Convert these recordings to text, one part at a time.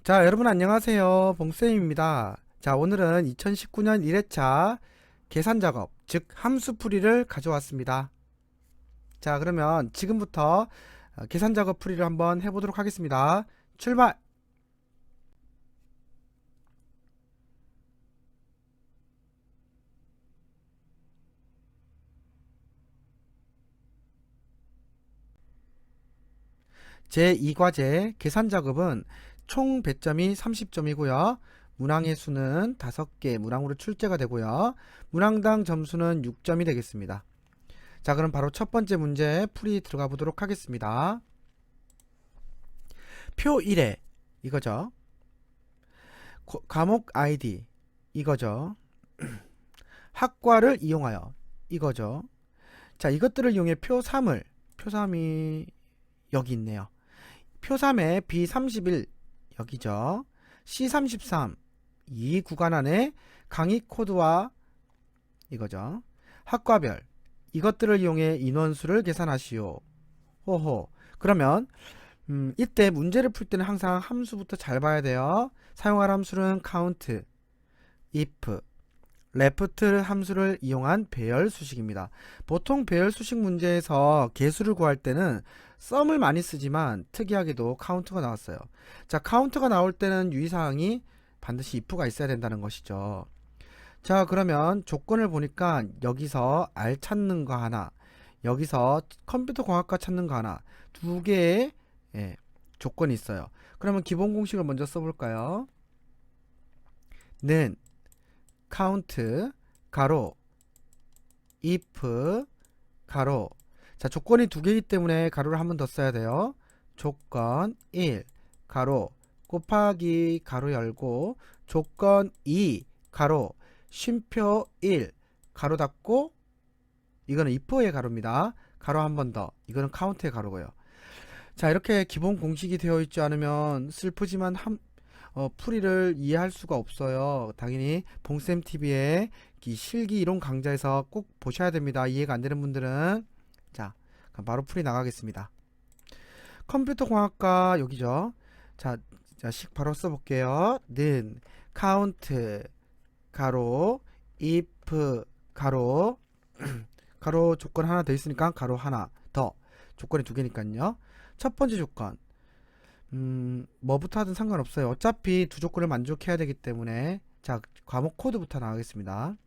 자, 여러분 안녕하세요. 봉쌤입니다. 자, 오늘은 2019년 1회차 계산 작업, 즉 함수풀이를 가져왔습니다. 자, 그러면 지금부터 계산 작업 풀이를 한번 해보도록 하겠습니다. 출발! 제2과제 계산 작업은 총 배점이 30점이고요. 문항의 수는 5개 문항으로 출제가 되고요. 문항당 점수는 6점이 되겠습니다. 자, 그럼 바로 첫 번째 문제 풀이 들어가 보도록 하겠습니다. 표 1에 이거죠. 과목 아이디 이거죠. 학과를 이용하여 이거죠. 자, 이것들을 이용해 표 3이 여기 있네요. 표 3에 B31 여기죠. C33 이 구간 안에 강의 코드와 이거죠. 학과별 이것들을 이용해 인원수를 계산하시오. 호호. 그러면 이때 문제를 풀 때는 항상 함수부터 잘 봐야 돼요. 사용할 함수는 count, if, left 함수를 이용한 배열 수식입니다. 보통 배열 수식 문제에서 개수를 구할 때는 썸을 많이 쓰지만 특이하게도 카운트가 나왔어요. 자, 카운트가 나올 때는 유의사항이 반드시 if가 있어야 된다는 것이죠. 자, 그러면 조건을 보니까 여기서 R 찾는 거 하나, 여기서 컴퓨터 공학과 찾는 거 하나, 두 개의 조건이 있어요. 그러면 기본 공식을 먼저 써볼까요? 는 count 가로 if 가로. 자, 조건이 두 개이기 때문에 가로를 한 번 더 써야 돼요. 조건 1 가로 곱하기 가로 열고 조건 2 가로 쉼표 1 가로 닫고. 이거는 if의 가로입니다. 가로 한 번 더. 이거는 count의 가로고요. 자, 이렇게 기본 공식이 되어 있지 않으면 슬프지만 풀이를 이해할 수가 없어요. 당연히 봉쌤TV의 실기 이론 강좌에서 꼭 보셔야 됩니다. 이해가 안 되는 분들은. 자, 그럼 바로 풀이 나가겠습니다. 컴퓨터 공학과 여기죠. 자, 식 바로 써볼게요. 는 count 가로 if 가로 가로 조건 하나 더 있으니까 가로 하나 더. 조건이 두 개니까요. 첫 번째 조건 뭐부터 하든 상관없어요. 어차피 두 조건을 만족해야 되기 때문에. 자, 과목 코드부터 나가겠습니다.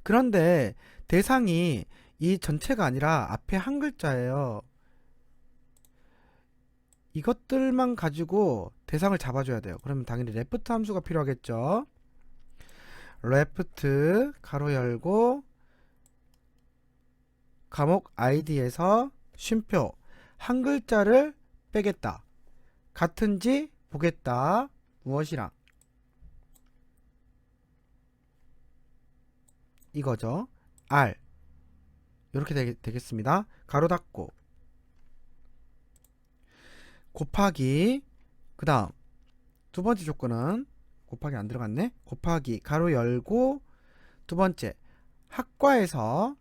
그런데 대상이 이 전체가 아니라 앞에 한 글자예요. 이것들만 가지고 대상을 잡아줘야 돼요. 그러면 당연히 left 함수가 필요하겠죠. left 가로 열고 과목 아이디에서 쉼표 한 글자를 빼겠다. 같은지 보겠다. 무엇이랑 이거죠. R 이렇게 되겠습니다. 가로 닫고 곱하기 그 다음 두 번째 조건은 곱하기 안 들어갔네. 곱하기 가로 열고 두 번째 학과에서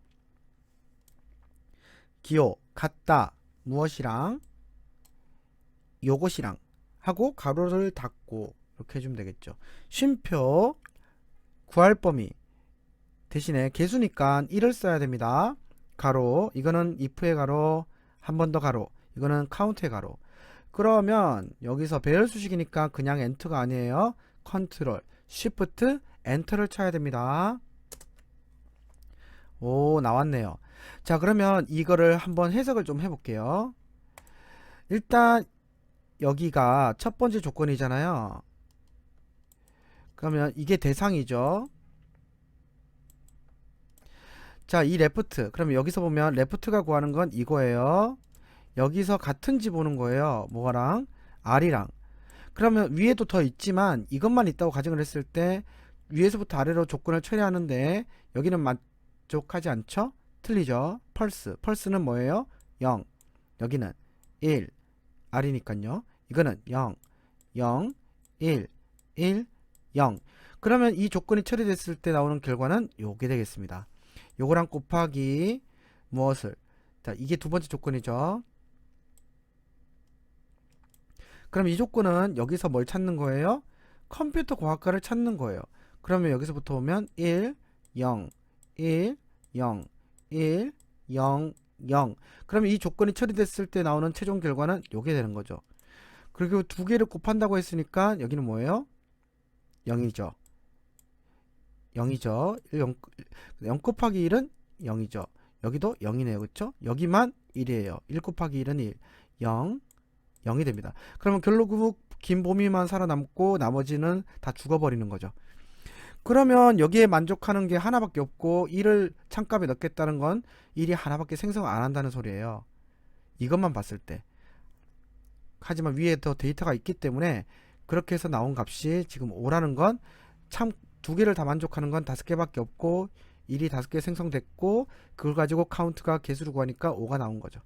기호 같다 무엇이랑 요것이랑 하고 가로를 닫고 이렇게 해주면 되겠죠. 쉼표 구할 범위 대신에 개수니까 1을 써야 됩니다. 가로 이거는 if의 가로 한 번 더 가로 이거는 count의 가로. 그러면 여기서 배열 수식이니까 그냥 엔터가 아니에요. 컨트롤 쉬프트 엔터를 쳐야 됩니다. 오, 나왔네요. 자, 그러면 이거를 한번 해석을 좀 해볼게요. 일단 여기가 첫 번째 조건이잖아요. 그러면 이게 대상이죠. 자, 이 레프트 그러면 여기서 보면 레프트가 구하는 건 이거예요. 여기서 같은지 보는 거예요. 뭐랑 R이랑. 그러면 위에도 더 있지만 이것만 있다고 가정을 했을 때 위에서부터 아래로 조건을 처리하는데 여기는 만족하지 않죠? 틀리죠? 펄스는 뭐예요? 0 여기는 1 R이니까요. 이거는 0 0 1 1 0. 그러면 이 조건이 처리됐을 때 나오는 결과는 요게 되겠습니다. 요거랑 곱하기 무엇을. 자, 이게 두 번째 조건이죠. 그럼 이 조건은 여기서 뭘 찾는 거예요? 컴퓨터 과학과를 찾는 거예요. 그러면 여기서부터 오면 1, 0, 1, 0, 1, 0, 0. 그럼 이 조건이 처리됐을 때 나오는 최종 결과는 요게 되는 거죠. 그리고 두 개를 곱한다고 했으니까 여기는 뭐예요? 0이죠. 0이죠. 0 곱하기 1은 0이죠. 여기도 0이네요. 그쵸? 여기만 1이에요. 1 곱하기 1은 1. 0, 0이 됩니다. 그러면 결국 김보미만 살아남고 나머지는 다 죽어버리는 거죠. 그러면 여기에 만족하는 게 하나밖에 없고 1을 창값에 넣겠다는 건 1이 하나밖에 생성 안 한다는 소리예요. 이것만 봤을 때. 하지만 위에 더 데이터가 있기 때문에 그렇게 해서 나온 값이 지금 5라는 건 참 두 개를 다 만족하는 건 5개밖에 없고 1이 5개 생성됐고 그걸 가지고 카운트가 개수를 구하니까 5가 나온 거죠.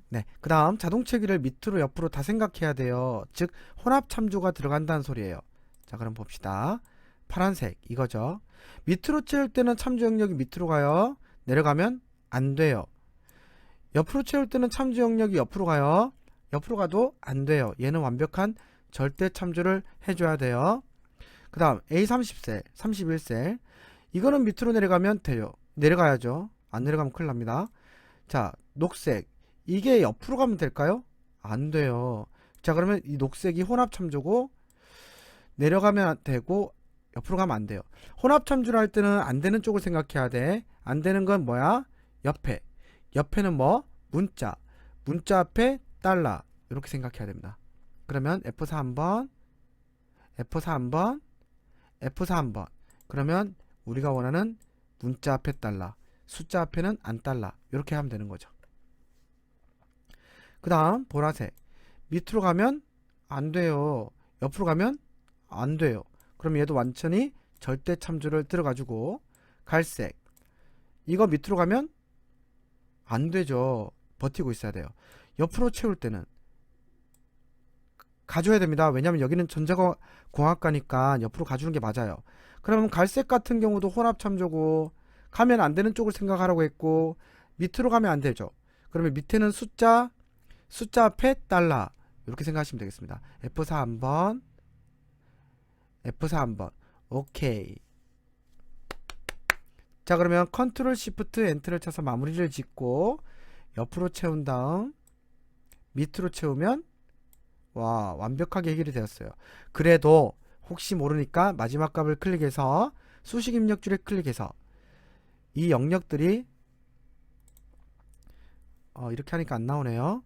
네, 그 다음 자동체기를 밑으로 옆으로 다 생각해야 돼요. 즉 혼합 참조가 들어간다는 소리예요. 자, 그럼 봅시다. 파란색 이거죠. 밑으로 채울 때는 참조 영역이 밑으로 가요. 내려가면 안 돼요. 옆으로 채울 때는 참조 영역이 옆으로 가요. 옆으로 가도 안 돼요. 얘는 완벽한 절대 참조를 해줘야 돼요. 그 다음 A30셀, 31셀 이거는 밑으로 내려가면 돼요. 내려가야죠. 안 내려가면 큰일 납니다. 자, 녹색 이게 옆으로 가면 될까요? 안 돼요. 자, 그러면 이 녹색이 혼합 참조고 내려가면 되고 옆으로 가면 안 돼요. 혼합 참조를 할 때는 안 되는 쪽을 생각해야 돼. 안 되는 건 뭐야? 옆에. 옆에는 뭐? 문자. 문자 앞에 달러. 이렇게 생각해야 됩니다. 그러면 F4 한번, F4 한번, F4 한번. 그러면 우리가 원하는 문자 앞에 달러, 숫자 앞에는 안 달러. 이렇게 하면 되는 거죠. 그 다음 보라색. 밑으로 가면 안 돼요. 옆으로 가면 안 돼요. 그럼 얘도 완전히 절대 참조를 들어가지고 갈색. 이거 밑으로 가면 안 되죠. 버티고 있어야 돼요. 옆으로 채울 때는 가져야 됩니다. 왜냐면 여기는 전자공학과니까 옆으로 가주는 게 맞아요. 그러면 갈색 같은 경우도 혼합 참조고 가면 안 되는 쪽을 생각하라고 했고 밑으로 가면 안 되죠. 그러면 밑에는 숫자 앞에 달러 이렇게 생각하시면 되겠습니다. F4 한번, F4 한번. 오케이. 자, 그러면 컨트롤 시프트 엔터를 쳐서 마무리를 짓고 옆으로 채운 다음 밑으로 채우면 와, 완벽하게 해결이 되었어요. 그래도 혹시 모르니까 마지막 값을 클릭해서 수식 입력줄에 클릭해서 이 영역들이 이렇게 하니까 안 나오네요.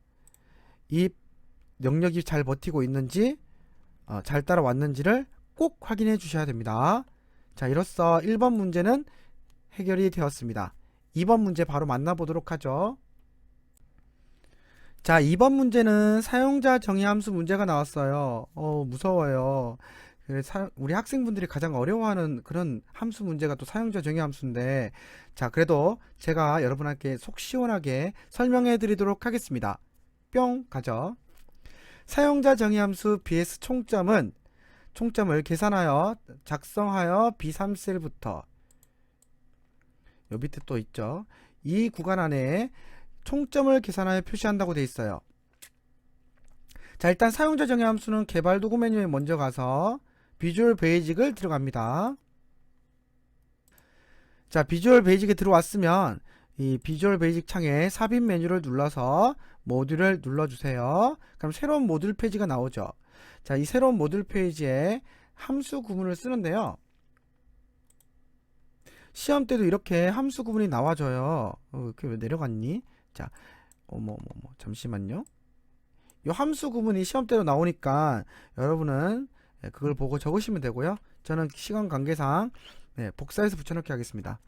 이 영역이 잘 버티고 있는지 잘 따라왔는지를 꼭 확인해 주셔야 됩니다. 자, 이로써 1번 문제는 해결이 되었습니다. 2번 문제 바로 만나보도록 하죠. 자, 2번 문제는 사용자 정의함수 문제가 나왔어요. 무서워요. 우리 학생분들이 가장 어려워하는 그런 함수 문제가 또 사용자 정의함수인데, 자, 그래도 제가 여러분께 속 시원하게 설명해 드리도록 하겠습니다. 뿅 가죠. 사용자 정의함수 bs 총점을 계산하여 작성하여 B3셀부터 요 밑에 또 있죠. 이 구간 안에 총점을 계산하여 표시한다고 되어 있어요. 자, 일단 사용자 정의 함수는 개발 도구 메뉴에 먼저 가서 비주얼 베이직을 들어갑니다. 자, 비주얼 베이직에 들어왔으면 이 비주얼 베이직 창에 삽입 메뉴를 눌러서 모듈을 눌러주세요. 그럼 새로운 모듈 페이지가 나오죠. 자, 이 새로운 모듈 페이지에 함수 구문을 쓰는데요. 시험 때도 이렇게 함수 구문이 나와줘요. 이렇게 왜 내려갔니? 자, 잠시만요. 이 함수 구문이 시험 때로 나오니까 여러분은 그걸 보고 적으시면 되고요. 저는 시간 관계상 복사해서 붙여넣기 하겠습니다.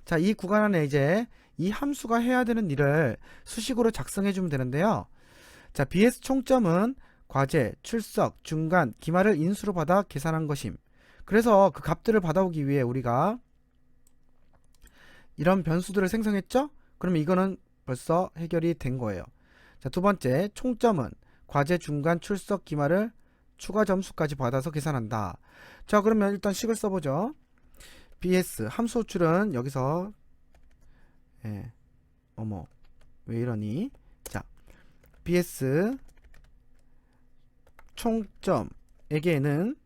자, 이 구간 안에 이제 이 함수가 해야 되는 일을 수식으로 작성해 주면 되는데요. 자, BS 총점은 과제, 출석, 중간, 기말을 인수로 받아 계산한 것임. 그래서 그 값들을 받아오기 위해 우리가 이런 변수들을 생성했죠? 그러면 이거는 벌써 해결이 된 거예요. 자, 두 번째, 총점은 과제, 중간, 출석, 기말을 추가 점수까지 받아서 계산한다. 자, 그러면 일단 식을 써보죠. BS 함수 호출은 여기서 왜 이러니? 자, BS 총점에게는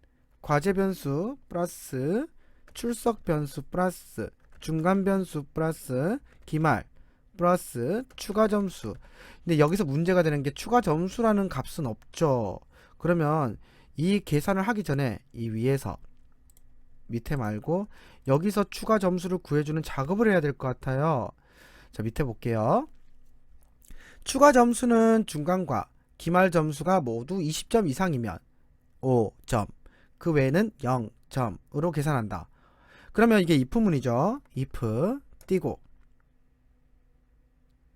과제 변수 플러스 출석 변수 플러스 중간 변수 플러스 기말 플러스 추가 점수. 근데 여기서 문제가 되는 게 추가 점수라는 값은 없죠. 그러면 이 계산을 하기 전에 이 위에서 밑에 말고 여기서 추가 점수를 구해주는 작업을 해야 될 것 같아요. 자, 밑에 볼게요. 추가 점수는 중간과 기말 점수가 모두 20점 이상이면 5점, 그 외에는 0점으로 계산한다. 그러면 이게 if문이죠. if 띄고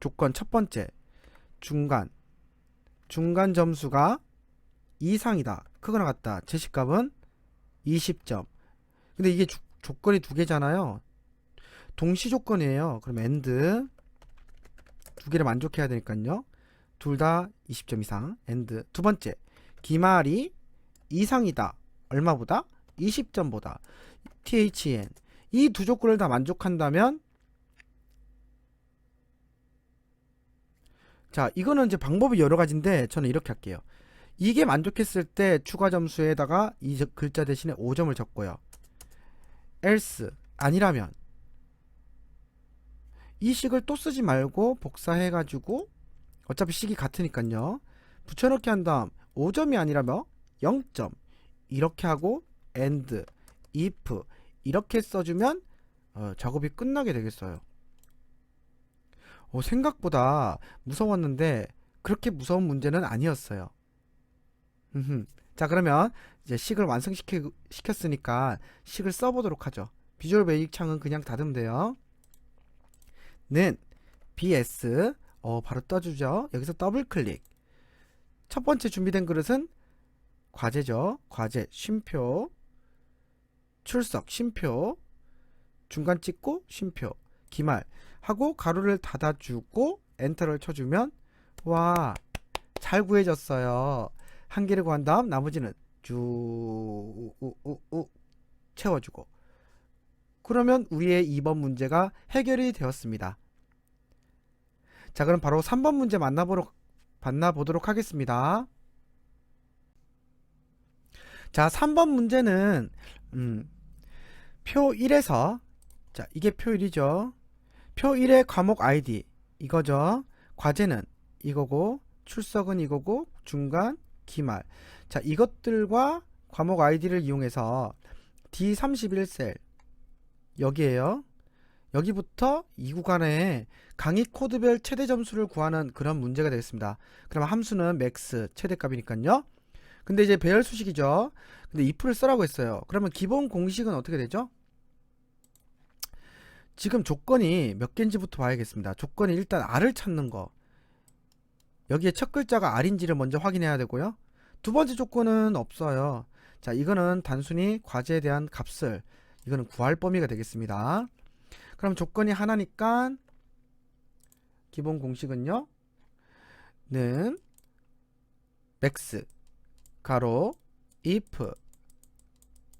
조건 첫 번째, 중간 점수가 이상이다, 크거나 같다, 제시값은 20점. 근데 이게 조건이 두 개잖아요. 동시 조건이에요. 그럼 AND 두 개를 만족해야 되니까요. 둘 다 20점 이상. AND 두 번째, 기말이 이상이다. 얼마보다? 20점보다. THN. 이 두 조건을 다 만족한다면, 자, 이거는 이제 방법이 여러 가지인데 저는 이렇게 할게요. 이게 만족했을 때 추가 점수에다가 이 글자 대신에 5점을 적고요. else 아니라면 이 식을 또 쓰지 말고 복사해 가지고 어차피 식이 같으니까요, 붙여넣기 한 다음 5점이 아니라면 0점 이렇게 하고 and, if 이렇게 써주면 작업이 끝나게 되겠어요. 생각보다 무서웠는데 그렇게 무서운 문제는 아니었어요. 자, 그러면 이제 식을 완성시켰으니까 식을 써보도록 하죠. 비주얼 베이직 창은 그냥 닫으면 돼요. 는 bs 바로 떠주죠. 여기서 더블 클릭. 첫 번째 준비된 그릇은 과제죠. 과제 쉼표, 출석 쉼표, 중간 찍고 쉼표, 기말 하고 가로를 닫아주고 엔터를 쳐주면 와, 잘 구해졌어요. 한 개를 구한 다음 나머지는 쭉 채워주고, 그러면 위에 2번 문제가 해결이 되었습니다. 자, 그럼 바로 3번 문제 만나보도록 하겠습니다. 자, 3번 문제는 표 1에서, 자, 이게 표 1이죠. 표 1의 과목 아이디 이거죠. 과제는 이거고 출석은 이거고 중간 기말. 자, 이것들과 과목 아이디를 이용해서 D31셀 여기에요. 여기부터 이 구간에 강의 코드별 최대 점수를 구하는 그런 문제가 되겠습니다. 그럼 함수는 max 최대값이니까요. 근데 이제 배열 수식이죠. 근데 if를 쓰라고 했어요. 그러면 기본 공식은 어떻게 되죠? 지금 조건이 몇 개인지부터 봐야겠습니다. 조건이 일단 r을 찾는 거. 여기에 첫 글자가 r인지를 먼저 확인해야 되고요. 두 번째 조건은 없어요. 자, 이거는 단순히 과제에 대한 값을, 이거는 구할 범위가 되겠습니다. 그럼 조건이 하나니까 기본 공식은요, 는 max 가로 if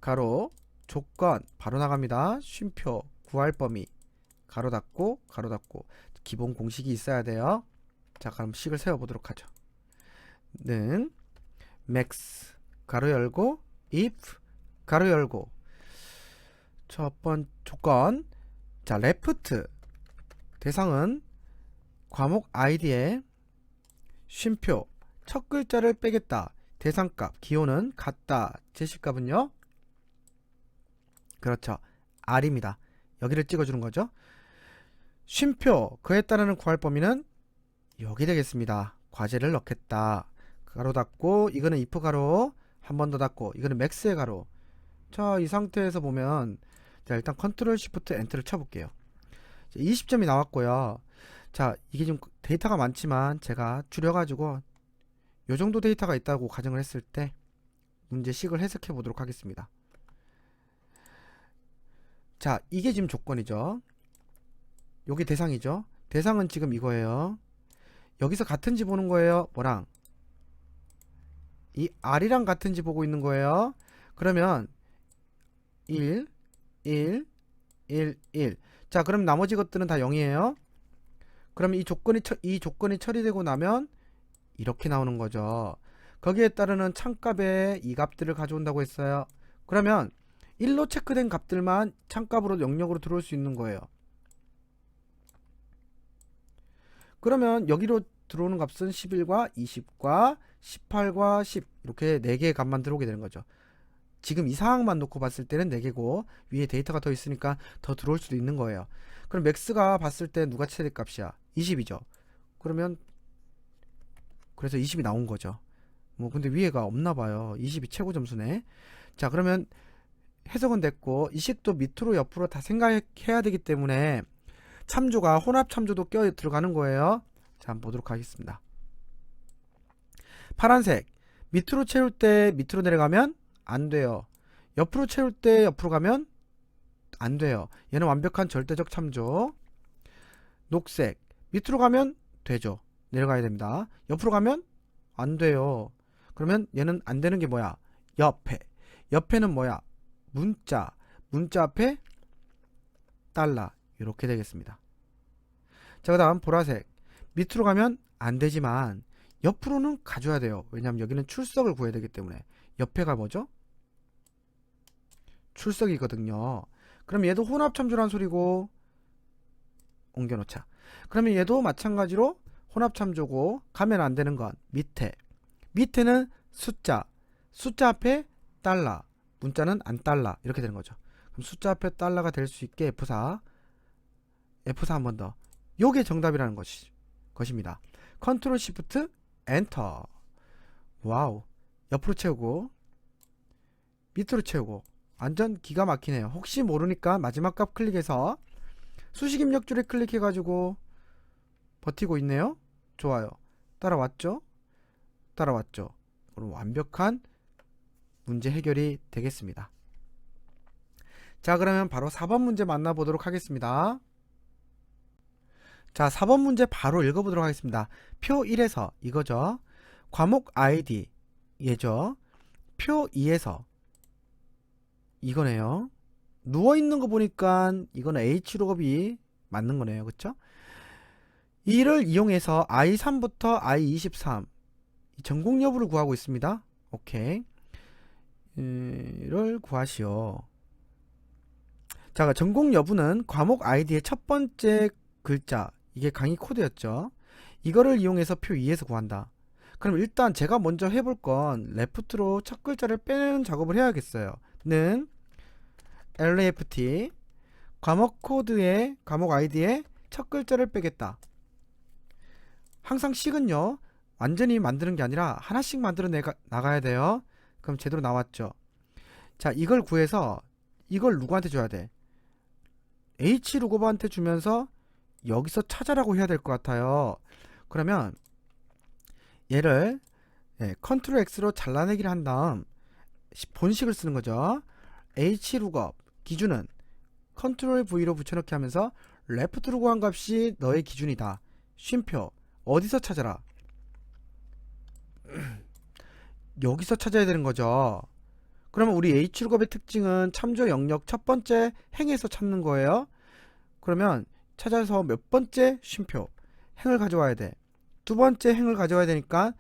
가로 조건 바로 나갑니다. 쉼표 구할 범위 가로 닫고 기본 공식이 있어야 돼요. 자, 그럼 식을 세워보도록 하죠. 는 max 가로 열고 if 가로 열고 첫 번 조건, 자, left 대상은 과목 아이디에 쉼표 첫 글자를 빼겠다. 대상값 기호는 같다. 제시값은요, 그렇죠, r입니다. 여기를 찍어주는 거죠. 쉼표 그에 따르는 구할 범위는 여기 되겠습니다. 과제를 넣겠다. 가로 닫고 이거는 if 가로 한 번 더 닫고 이거는 max의 가로. 자, 이 상태에서 보면, 자, 일단 컨트롤 시프트 엔터를 쳐볼게요. 20점이 나왔고요. 자, 이게 좀 데이터가 많지만 제가 줄여가지고 요 정도 데이터가 있다고 가정을 했을 때 문제 식을 해석해 보도록 하겠습니다. 자, 이게 지금 조건이죠. 여기 대상이죠. 대상은 지금 이거예요. 여기서 같은지 보는 거예요, 뭐랑? 이 r이랑 같은지 보고 있는 거예요. 그러면 1, 1, 1, 1. 자, 그럼 나머지 것들은 다 0이에요. 그러면 이 조건이 처리되고 나면 이렇게 나오는 거죠. 거기에 따르는 창값의 이 값들을 가져온다고 했어요. 그러면 1로 체크된 값들만 창값으로 영역으로 들어올 수 있는 거예요. 그러면 여기로 들어오는 값은 11과 20과 18과 10 이렇게 4개의 값만 들어오게 되는 거죠. 지금 이 상황만 놓고 봤을 때는 4개고 위에 데이터가 더 있으니까 더 들어올 수도 있는 거예요. 그럼 맥스가 봤을 때 누가 최대값이야? 20이죠. 그러면 그래서 20이 나온 거죠. 뭐 근데 위에가 없나 봐요. 20이 최고 점수네. 자, 그러면 해석은 됐고 이 식도 밑으로 옆으로 다 생각해야 되기 때문에 참조가 혼합 참조도 껴 들어가는 거예요. 자, 한번 보도록 하겠습니다. 파란색 밑으로 채울 때 밑으로 내려가면 안 돼요. 옆으로 채울 때 옆으로 가면 안 돼요. 얘는 완벽한 절대적 참조. 녹색 밑으로 가면 되죠. 내려가야 됩니다. 옆으로 가면 안 돼요. 그러면 얘는 안 되는 게 뭐야? 옆에. 옆에는 뭐야? 문자. 문자 앞에 달러. 이렇게 되겠습니다. 자, 그 다음 보라색 밑으로 가면 안 되지만 옆으로는 가져야 돼요. 왜냐하면 여기는 출석을 구해야 되기 때문에. 옆에가 뭐죠? 출석이거든요. 그럼 얘도 혼합 참조란 소리고 옮겨놓자. 그러면 얘도 마찬가지로 혼합 참조고 가면 안 되는 건 밑에. 밑에는 숫자. 숫자 앞에 달러. 문자는 안 달러. 이렇게 되는 거죠. 그럼 숫자 앞에 달러가 될 수 있게 F4. F4 한 번 더. 요게 정답이라는 것입니다. 컨트롤 시프트 엔터. 와우. 옆으로 채우고 밑으로 채우고 완전 기가 막히네요. 혹시 모르니까 마지막 값 클릭해서 수식 입력줄에 클릭해가지고 버티고 있네요. 좋아요. 따라왔죠? 따라왔죠? 그럼 완벽한 문제 해결이 되겠습니다. 자, 그러면 바로 4번 문제 만나보도록 하겠습니다. 자, 4번 문제 바로 읽어보도록 하겠습니다. 표 1에서 이거죠. 과목 아이디 얘죠. 표 2에서 이거네요. 누워있는 거 보니까 이거는 H록업이 맞는 거네요. 그쵸? 이를 이용해서 I3부터 I23 전공 여부를 구하고 있습니다. 오케이. 이를 구하시오. 자, 전공 여부는 과목 아이디의 첫 번째 글자, 이게 강의 코드였죠. 이거를 이용해서 표 2에서 구한다. 그럼 일단 제가 먼저 해볼 건 레프트로 첫 글자를 빼는 작업을 해야겠어요. 는 LAFT 과목 코드의 과목 아이디의 첫 글자를 빼겠다. 항상 식은요 완전히 만드는 게 아니라 하나씩 만들어 나가야 돼요. 그럼 제대로 나왔죠. 자, 이걸 구해서 이걸 누구한테 줘야 돼? H루거버한테 주면서 여기서 찾아라고 해야 될 것 같아요. 그러면 얘를 컨트롤 X로 잘라내기를 한 다음 본식을 쓰는 거죠. H루거 기준은 컨트롤 V로 붙여넣기 하면서 레프트로 구한 값이 너의 기준이다. 쉼표 어디서 찾아라? 여기서 찾아야 되는 거죠. 그러면 우리 H루겁의 특징은 참조 영역 첫 번째 행에서 찾는 거예요. 그러면 찾아서 몇 번째 쉼표 행을 가져와야 돼. 두 번째 행을 가져와야 되니까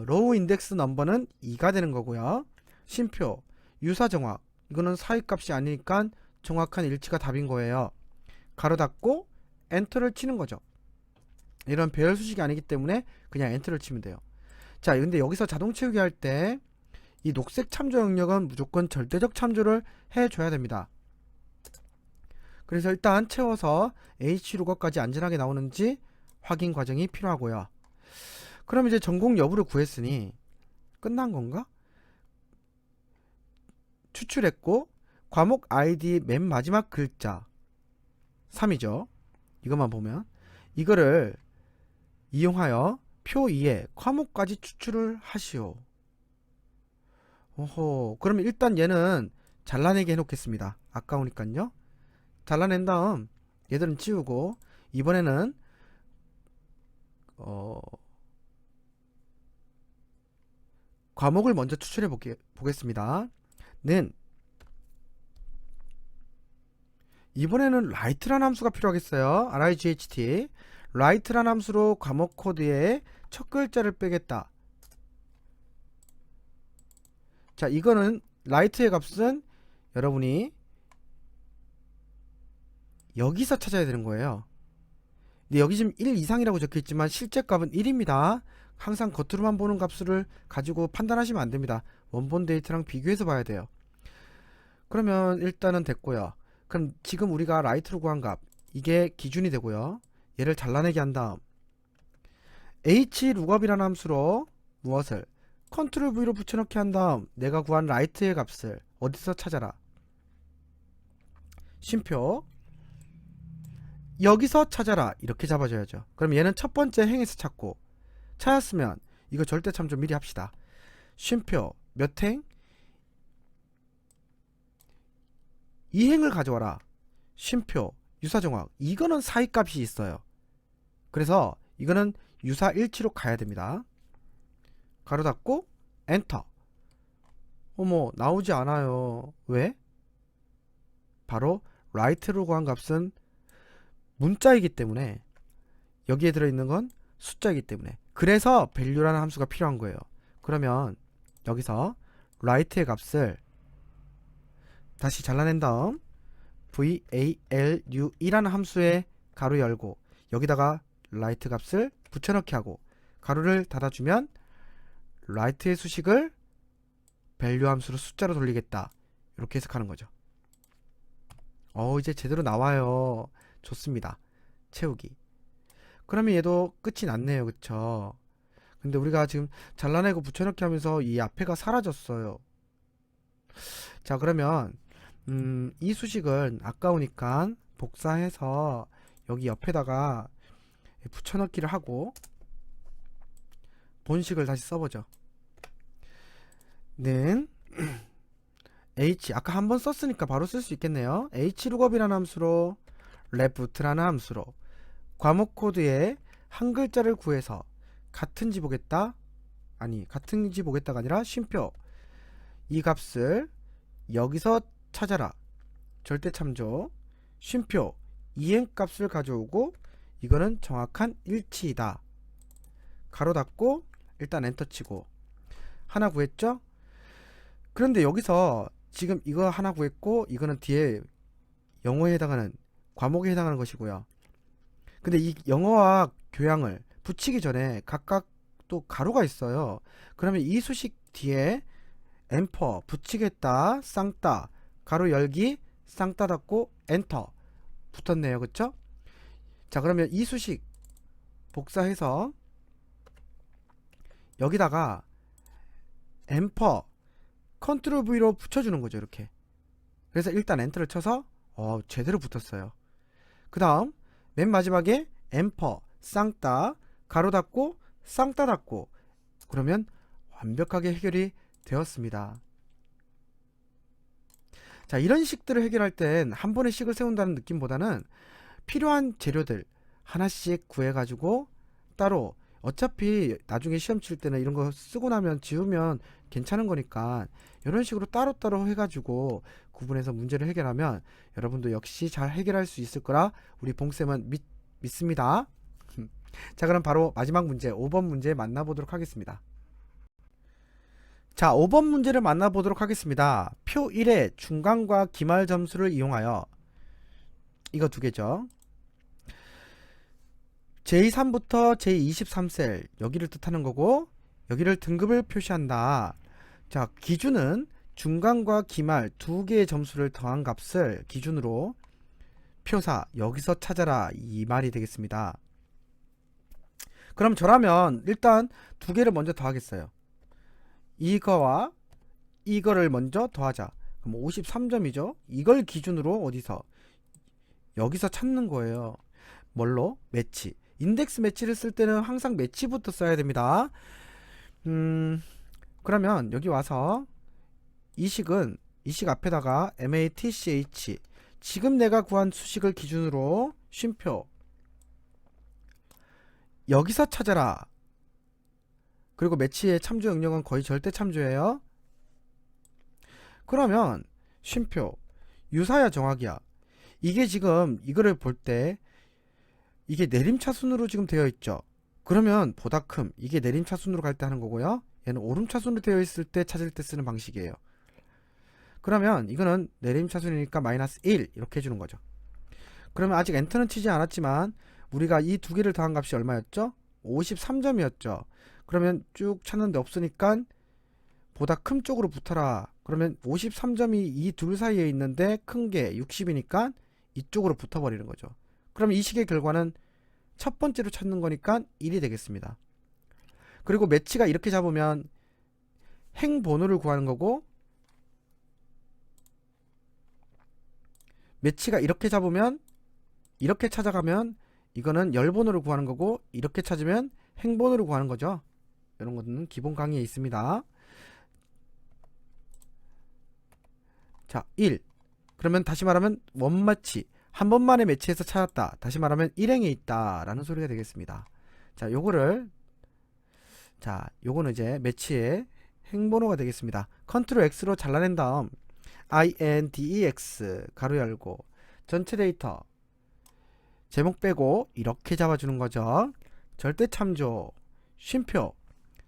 로우 인덱스 넘버는 2가 되는 거고요. 쉼표 유사 정확 이거는 사이값이 아니니까 정확한 일치가 답인 거예요. 가로 닫고 엔터를 치는 거죠. 이런 배열 수식이 아니기 때문에 그냥 엔터를 치면 돼요. 자, 근데 여기서 자동 채우기 할 때 이 녹색 참조 영역은 무조건 절대적 참조를 해줘야 됩니다. 그래서 일단 채워서 H루거까지 안전하게 나오는지 확인 과정이 필요하고요. 그럼 이제 전공 여부를 구했으니 끝난 건가? 추출했고 과목 아이디 맨 마지막 글자 3이죠. 이것만 보면 이거를 이용하여 표 2에 과목까지 추출을 하시오. 오호, 그러면 일단 얘는 잘라내게 해놓겠습니다. 아까우니까요. 잘라낸 다음 얘들은 치우고 이번에는 과목을 먼저 추출해 보겠습니다. 는 이번에는 write라는 함수가 필요하겠어요. write write라는 함수로 과목 코드의 첫 글자를 빼겠다. 자, 이거는 라이트의 값은 여러분이 여기서 찾아야 되는 거예요. 근데 여기 지금 1 이상이라고 적혀있지만 실제 값은 1입니다. 항상 겉으로만 보는 값을 가지고 판단하시면 안됩니다. 원본 데이터랑 비교해서 봐야 돼요. 그러면 일단은 됐고요. 그럼 지금 우리가 라이트로 구한 값, 이게 기준이 되고요. 얘를 잘라내기 한 다음 hlookup이라는 함수로 무엇을? 컨트롤 V로 붙여넣기 한 다음 내가 구한 라이트의 값을 어디서 찾아라? 쉼표 여기서 찾아라, 이렇게 잡아줘야죠. 그럼 얘는 첫 번째 행에서 찾고, 찾았으면 이거 절대 참조 미리 합시다. 쉼표 몇 행? 2행을 가져와라. 쉼표 유사정확, 이거는 사이값이 있어요. 그래서 이거는 유사 일치로 가야 됩니다. 가로 닫고 엔터. 어머, 나오지 않아요. 왜? 바로 라이트로 구한 값은 문자이기 때문에, 여기에 들어있는 건 숫자이기 때문에, 그래서 value라는 함수가 필요한 거예요. 그러면 여기서 라이트의 값을 다시 잘라낸 다음 value라는 함수에 가로 열고 여기다가 라이트 값을 붙여넣기 하고 가로를 닫아주면 라이트의 수식을 value 함수로 숫자로 돌리겠다, 이렇게 해석하는 거죠. 이제 제대로 나와요. 좋습니다. 채우기. 그러면 얘도 끝이 났네요. 그쵸? 근데 우리가 지금 잘라내고 붙여넣기 하면서 이 앞에가 사라졌어요. 자, 그러면 이 수식은 아까우니까 복사해서 여기 옆에다가 붙여넣기를 하고 본식을 다시 써보죠. 는 h, 아까 한번 썼으니까 바로 쓸 수 있겠네요. hlookup이라는 함수로 left라는 함수로 과목 코드에 한 글자를 구해서 같은지 보겠다, 아니 같은지 보겠다가 아니라 쉼표 이 값을 여기서 찾아라, 절대 참조, 쉼표 이행 값을 가져오고 이거는 정확한 일치이다. 가로 닫고 일단 엔터 치고 하나 구했죠? 그런데 여기서 지금 이거 하나 구했고 이거는 뒤에 영어에 해당하는 과목에 해당하는 것이고요. 근데 이 영어와 교양을 붙이기 전에 각각 또 가로가 있어요. 그러면 이 수식 뒤에 엠퍼 붙이겠다, 쌍따 가로 열기, 쌍따 닫고 엔터 붙었네요. 그쵸? 자, 그러면 이 수식 복사해서 여기다가 엠퍼 컨트롤 V로 붙여주는 거죠. 이렇게. 그래서 일단 엔터를 쳐서 제대로 붙었어요. 그 다음 맨 마지막에 엠퍼 쌍따 가로 닫고 쌍따 닫고, 그러면 완벽하게 해결이 되었습니다. 자, 이런 식들을 해결할 땐 한 번에 식을 세운다는 느낌보다는 필요한 재료들 하나씩 구해가지고 따로, 어차피 나중에 시험 칠 때는 이런 거 쓰고 나면 지우면 괜찮은 거니까 이런 식으로 따로따로 해가지고 구분해서 문제를 해결하면 여러분도 역시 잘 해결할 수 있을 거라 우리 봉쌤은 믿습니다. 자, 그럼 바로 마지막 문제 5번 문제 만나보도록 하겠습니다. 자, 5번 문제를 만나보도록 하겠습니다. 표 1의 중간과 기말 점수를 이용하여, 이거 두 개죠. j3부터 j23셀 여기를 뜻하는 거고 여기를 등급을 표시한다. 자, 기준은 중간과 기말 두 개의 점수를 더한 값을 기준으로 표사 여기서 찾아라, 이 말이 되겠습니다. 그럼 저라면 일단 두 개를 먼저 더하겠어요. 이거와 이거를 먼저 더하자. 그럼 53점이죠. 이걸 기준으로 어디서? 여기서 찾는 거예요. 뭘로? 매치. 인덱스 매치를 쓸 때는 항상 매치부터 써야 됩니다. 그러면 여기 와서 이 식 앞에다가 match, 지금 내가 구한 수식을 기준으로 쉼표 여기서 찾아라. 그리고 매치의 참조 영역은 거의 절대 참조예요. 그러면 쉼표 유사야 정확이야. 이게 지금 이거를 볼 때 이게 내림차순으로 지금 되어 있죠. 그러면 보다 큼, 이게 내림차순으로 갈 때 하는 거고요. 얘는 오름차순으로 되어 있을 때 찾을 때 쓰는 방식이에요. 그러면 이거는 내림차순이니까 마이너스 1 이렇게 해주는 거죠. 그러면 아직 엔터는 치지 않았지만 우리가 이 두 개를 더한 값이 얼마였죠? 53점이었죠. 그러면 쭉 찾는데 없으니까 보다 큰 쪽으로 붙어라. 그러면 53점이 이 둘 사이에 있는데 큰 게 60이니까 이쪽으로 붙어버리는 거죠. 그럼 이 식의 결과는 첫 번째로 찾는 거니까 1이 되겠습니다. 그리고 매치가 이렇게 잡으면 행번호를 구하는 거고, 매치가 이렇게 잡으면 이렇게 찾아가면 이거는 열번호를 구하는 거고, 이렇게 찾으면 행번호를 구하는 거죠. 이런 것은 기본 강의에 있습니다. 자, 1. 그러면 다시 말하면 원마치 한 번만에 매치해서 찾았다. 다시 말하면 일행에 있다 라는 소리가 되겠습니다. 자, 요거는 이제 매치의 행번호가 되겠습니다. 컨트롤 X로 잘라낸 다음 INDEX 가로 열고 전체 데이터 제목 빼고 이렇게 잡아주는 거죠. 절대 참조, 쉼표,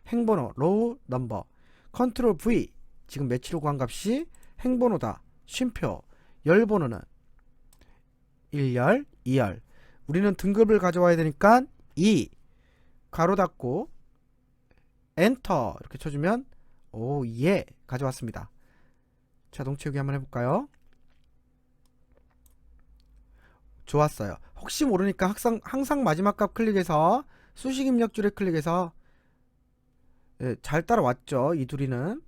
행번호, 로우 넘버, 컨트롤 V. 지금 매치로 구한 값이 행번호다. 쉼표, 열번호는 1열, 2열. 우리는 등급을 가져와야 되니까 2 가로 닫고 엔터 이렇게 쳐주면 오, 예, 가져왔습니다. 자동 채우기 한번 해볼까요? 좋았어요. 혹시 모르니까 항상 마지막 값 클릭해서 수식 입력줄에 클릭해서 잘 따라왔죠. 이 둘이는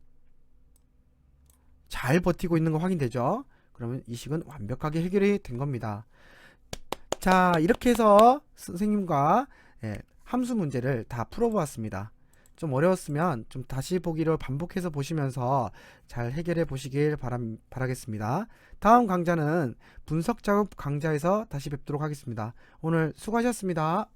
잘 버티고 있는 거 확인되죠. 그러면 이 식은 완벽하게 해결이 된 겁니다. 자, 이렇게 해서 선생님과 함수 문제를 다 풀어보았습니다. 좀 어려웠으면 좀 다시 보기를 반복해서 보시면서 잘 해결해 보시길 바라겠습니다. 다음 강좌는 분석 작업 강좌에서 다시 뵙도록 하겠습니다. 오늘 수고하셨습니다.